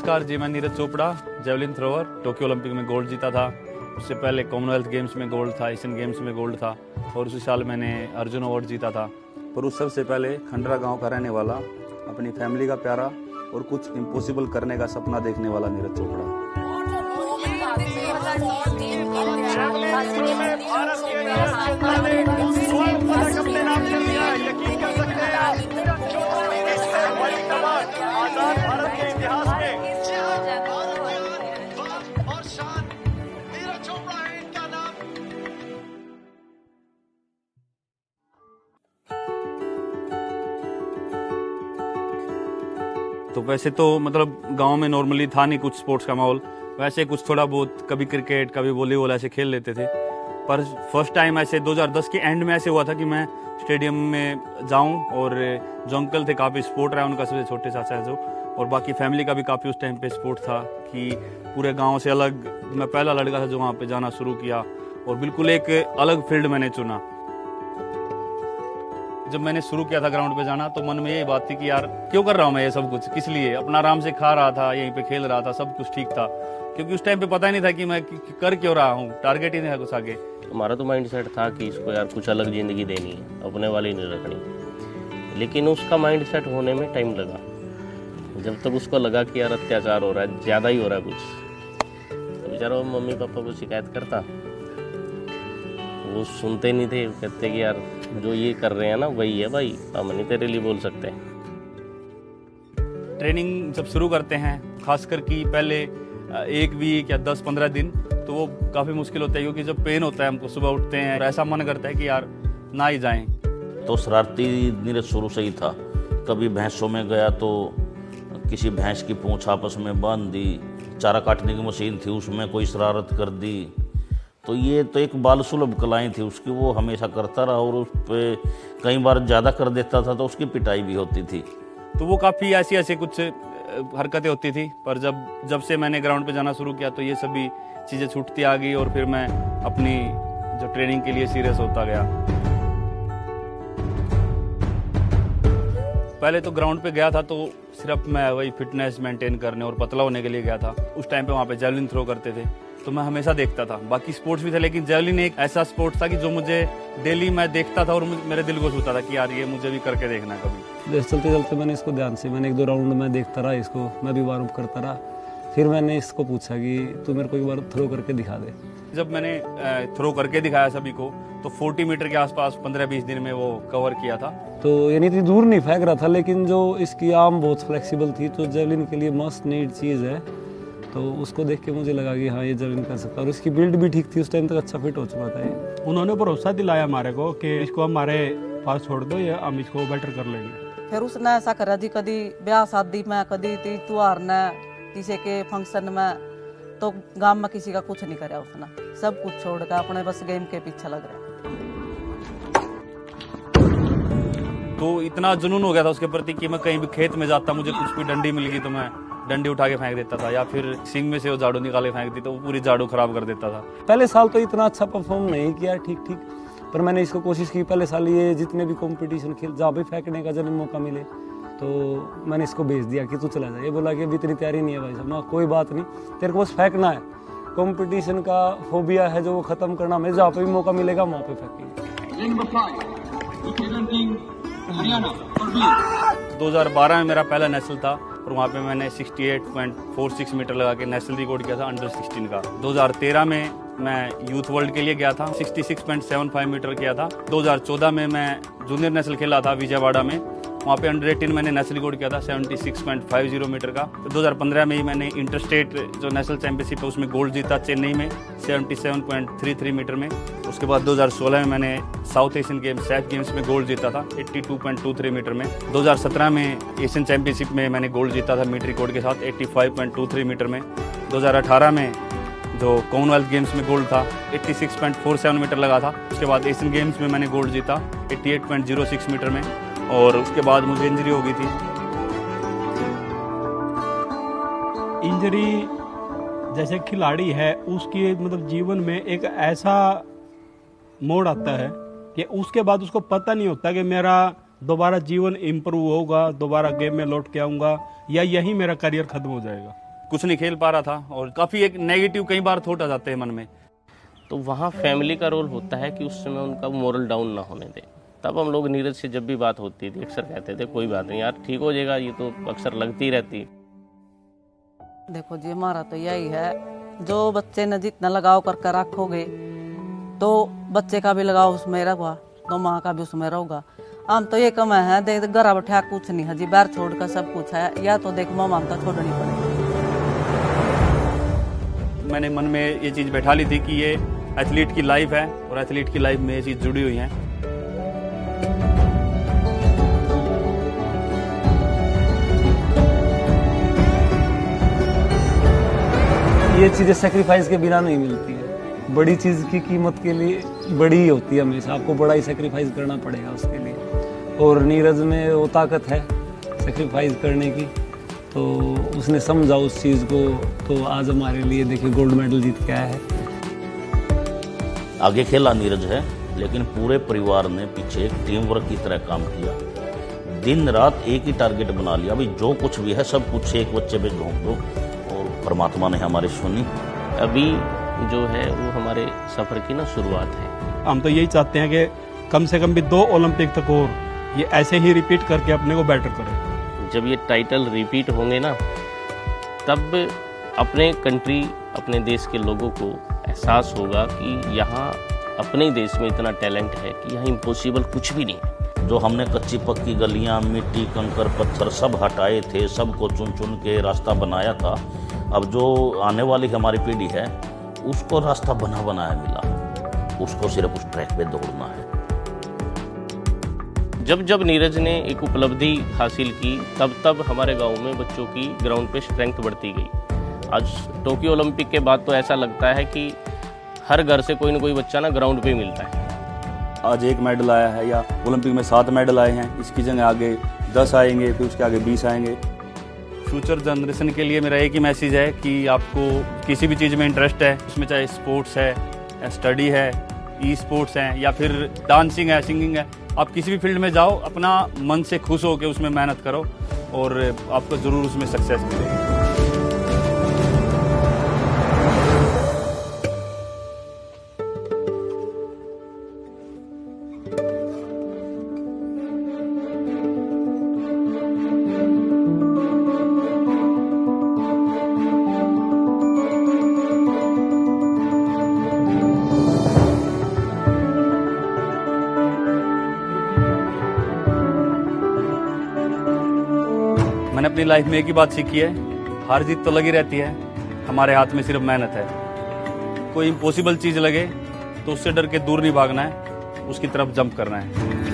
नमस्कार जी, मैं Neeraj Chopra, javelin thrower, Tokyo Olympic में गोल्ड जीता था। उससे पहले कॉमनवेल्थ गेम्स में गोल्ड था, एशियन गेम्स में गोल्ड था और उसी साल मैंने अर्जुन अवार्ड जीता था। पर उस सबसे पहले खंडरा गांव का रहने वाला, अपनी फैमिली का प्यारा और कुछ इम्पॉसिबल करने का सपना देखने वाला नीरज चोपड़ा। तो वैसे तो मतलब गांव में नॉर्मली था नहीं कुछ स्पोर्ट्स का माहौल, वैसे कुछ थोड़ा बहुत कभी क्रिकेट कभी वॉलीबॉल ऐसे खेल लेते थे। पर फर्स्ट टाइम ऐसे 2010 के एंड में ऐसे हुआ था कि मैं स्टेडियम में जाऊं और जो अंकल थे काफ़ी सपोर्ट रहा उनका, सबसे छोटे चाचा है जो, और बाकी फैमिली का भी काफ़ी उस टाइम पे सपोर्ट था कि पूरे गाँव से अलग मैं पहला लड़का था जो वहाँ पर जाना शुरू किया और बिल्कुल एक अलग फील्ड मैंने चुना। जब मैंने शुरू किया था ग्राउंड पे जाना तो मन में यही बात थी कि यार क्यों कर रहा हूँ मैं ये सब कुछ, किस लिए? अपना आराम से खा रहा था, यहीं पे खेल रहा था, सब कुछ ठीक था, क्योंकि उस टाइम पे पता ही नहीं था कि मैं कर क्यों रहा हूँ, टारगेट ही नहीं था कुछ आगे। हमारा तो माइंड सेट था कि इसको यार कुछ अलग ज़िंदगी देनी है, अपने वाली नहीं रखनी, लेकिन उसका माइंड सेट होने में टाइम लगा। जब तक उसको लगा कि यार अत्याचार हो रहा है, ज़्यादा ही हो रहा है कुछ, तो बेचारा मम्मी पापा को शिकायत करता, वो सुनते नहीं थे, कहते कि यार जो ये कर रहे हैं ना वही है भाई, हम नहीं तेरे लिए बोल सकते। ट्रेनिंग जब शुरू करते हैं, खासकर कि पहले एक वीक या 10-15 दिन, तो वो काफ़ी मुश्किल होता है क्योंकि जब पेन होता है हमको, सुबह उठते हैं ऐसा मन करता है कि यार ना ही जाएं। तो शरारती नीरज शुरू से ही था। कभी भैंसों में गया तो किसी भैंस की पूंछ आपस में बांध दी, चारा काटने की मशीन थी उसमें कोई शरारत कर दी, तो ये तो एक बाल सुलभ कलाएँ थी उसकी, वो हमेशा करता रहा और उस पर कई बार ज़्यादा कर देता था तो उसकी पिटाई भी होती थी। तो वो काफ़ी ऐसी कुछ हरकतें होती थी, पर जब से मैंने ग्राउंड पे जाना शुरू किया तो ये सभी चीज़ें छूटती आ गई और फिर मैं अपनी जो ट्रेनिंग के लिए सीरियस होता गया। पहले तो ग्राउंड पे गया था तो सिर्फ मैं वही फिटनेस मेंटेन करने और पतला होने के लिए गया था। उस टाइम पे वहाँ पे जेवलिन थ्रो करते थे तो मैं हमेशा देखता था, बाकी स्पोर्ट्स भी थे लेकिन जेवलिन एक ऐसा स्पोर्ट्स था कि जो मुझे डेली मैं देखता था और मेरे दिल को छूता था कि यार ये मुझे भी करके देखना है कभी। जैसे चलते चलते मैंने इसको ध्यान से, मैंने 1-2 राउंड में देखता रहा इसको, मैं भी वार्म अप करता रहा। फिर मैंने इसको पूछा कि तू मेरे को एक बार थ्रो करके दिखा दे। जब मैंने थ्रो करके दिखाया सभी को तो 40 मीटर के आसपास 15-20 दिन में वो कवर किया था। तो यानी इतनी दूर नहीं फेंक रहा था, लेकिन जो इसकी आर्म बहुत फ्लेक्सिबल थी, तो जेवलिन के लिए मस्ट नीड चीज़ है, तो उसको देख के मुझे लगा कि हाँ ये जेवलिन कर सकता है। और इसकी बिल्ड भी ठीक थी, उस टाइम तक अच्छा फिट हो चुका था ये। उन्होंने भरोसा दिलाया हमारे को कि इसको हमारे पास छोड़ दो, या हम इसको बेटर कर लेंगे। फिर उसने ऐसा करा जी, कभी ब्याह शादी में, कभी त्योहार में, किसी के फंक्शन में, तो गांव में किसी का कुछ नहीं करा उसने, सब कुछ छोड़ कर अपने बस गेम के पीछे लग रहे। तो इतना जुनून हो गया था उसके प्रति कि मैं कहीं भी खेत में जाता, मुझे कुछ भी डंडी मिल गई तो मैं डंडी उठा के फेंक देता था, या फिर सिंग में से वो झाड़ू निकाले फेंक दी तो वो पूरी झाड़ू खराब कर देता था। पहले साल तो इतना अच्छा परफॉर्म नहीं किया, ठीक ठीक, पर मैंने इसको कोशिश की। पहले साल ये जितने भी कंपटीशन खेल, जहाँ भी फेंकने का जब मौका मिले तो मैंने इसको भेज दिया कि तू चला जा। ये बोला कि अभी इतनी तैयारी नहीं है भाई साहब। मैं कोई बात नहीं, तेरे को बस फेंकना है, कंपटीशन का फोबिया है जो वो खत्म करना, हमें जहाँ पे भी मौका मिलेगा वहाँ पे फेंकेंगे। 2012 में मेरा पहला नेशनल था और वहाँ पे मैंने 68.46 मीटर लगा के नेशनल रिकॉर्ड किया था अंडर 16 का। 2013 में मैं यूथ वर्ल्ड के लिए गया था, 66.75 मीटर किया था। 2014 में मैं जूनियर नेशनल खेला था विजयवाड़ा में, वहाँ पे अंडर 18 मैंने नेशनल रिकॉर्ड किया था 76.50 मीटर का। 2015 में ही मैंने इंटर स्टेट जो नेशनल चैंपियनशिप है उसमें गोल्ड जीता चेन्नई में 77.33 मीटर में। उसके बाद 2016 में मैंने south Asian games SAF games में गोल्ड जीता था 82.23 मीटर में। 2017 में एशियन चैंपियनशिप में मैंने गोल्ड जीता था मीटर रिकॉर्ड के साथ 85.23 मीटर में। 2018 में जो कॉमनवेल्थ गेम्स में गोल्ड था 86.47 मीटर लगा था। उसके बाद एशियन गेम्स में मैंने गोल्ड जीता 88.06 मीटर में, और उसके बाद मुझे इंजरी हो गई थी। इंजरी जैसे खिलाड़ी है उसकी मतलब जीवन में एक ऐसा मोड़ आता है कि उसके बाद उसको पता नहीं होता कि मेरा दोबारा जीवन इम्प्रूव होगा, दोबारा गेम में लौट के आऊँगा, या यही मेरा करियर खत्म हो जाएगा। कुछ नहीं खेल पा रहा था और काफ़ी एक नेगेटिव कई बार थॉट आ जाते हैं मन में। तो वहाँ फैमिली का रोल होता है कि उस समय उनका मोरल डाउन ना होने दें। तब हम लोग नीरज से जब भी बात होती थी अक्सर कहते थे कोई बात नहीं यार, ठीक हो जाएगा, ये तो अक्सर लगती रहती है। देखो जी, हमारा तो यही है, जो बच्चे ने जितना लगाव करके रखोगे तो बच्चे का भी लगाव उसमें रहेगा, तो माँ का भी उसमें रहेगा। हम तो ये कम है, देख घर बैठा कुछ नहीं है जी, बाहर छोड़कर सब कुछ है, या तो देख माँ ममता छोड़नी पड़ेगी। मैंने मन में ये चीज़ बैठा ली थी कि ये एथलीट की लाइफ है और एथलीट की लाइफ में ये चीज़ जुड़ी हुई है। ये चीज़ें सेक्रीफाइस के बिना नहीं मिलती है। बड़ी चीज़ की कीमत के लिए बड़ी ही होती है, हमेशा आपको बड़ा ही सेक्रीफाइस करना पड़ेगा उसके लिए, और नीरज में वो ताकत है सेक्रीफाइस करने की, तो उसने समझा उस चीज़ को, तो आज हमारे लिए देखिए गोल्ड मेडल जीत के आया है। आगे खेला नीरज है, लेकिन पूरे परिवार ने पीछे एक टीम वर्क की तरह काम किया। दिन रात एक ही टारगेट बना लिया, अभी जो कुछ भी है सब कुछ एक बच्चे पे झोंक दो, और परमात्मा ने हमारी सुनी। अभी जो है वो हमारे सफ़र की ना शुरुआत है। हम तो यही चाहते हैं कि कम से कम भी 2 ओलंपिक तक और ये ऐसे ही रिपीट करके अपने को बेटर करें। जब ये टाइटल रिपीट होंगे ना, तब अपने कंट्री, अपने देश के लोगों को एहसास होगा कि यहाँ अपने ही देश में इतना टैलेंट है कि यहाँ इम्पॉसिबल कुछ भी नहीं है। जो हमने कच्ची पक्की गलियां, मिट्टी, कंकर, पत्थर सब हटाए थे, सबको चुन चुन के रास्ता बनाया था, अब जो आने वाली हमारी पीढ़ी है उसको रास्ता बना बनाया मिला, उसको सिर्फ उस ट्रैक पे दौड़ना है। जब जब नीरज ने एक उपलब्धि हासिल की, तब तब हमारे गांव में बच्चों की ग्राउंड पे स्ट्रेंथ बढ़ती गई। आज टोक्यो ओलंपिक के बाद तो ऐसा लगता है कि हर घर से कोई ना कोई बच्चा ना ग्राउंड पे मिलता है। आज 1 मेडल आया है या ओलंपिक में 7 मेडल आए हैं, इसकी जगह आगे 10 आएंगे, फिर उसके आगे 20 आएंगे। फ्यूचर जनरेशन के लिए मेरा एक ही मैसेज है कि आपको किसी भी चीज़ में इंटरेस्ट है, उसमें चाहे स्पोर्ट्स है, स्टडी है, ई स्पोर्ट्स है, या फिर डांसिंग है, सिंगिंग है, आप किसी भी फील्ड में जाओ, अपना मन से खुश हो के उसमें मेहनत करो और आपको ज़रूर उसमें सक्सेस मिलेगी। मैंने अपनी लाइफ में एक ही बात सीखी है, हार जीत तो लगी रहती है, हमारे हाथ में सिर्फ मेहनत है। कोई इम्पॉसिबल चीज़ लगे तो उससे डर के दूर नहीं भागना है, उसकी तरफ जंप करना है।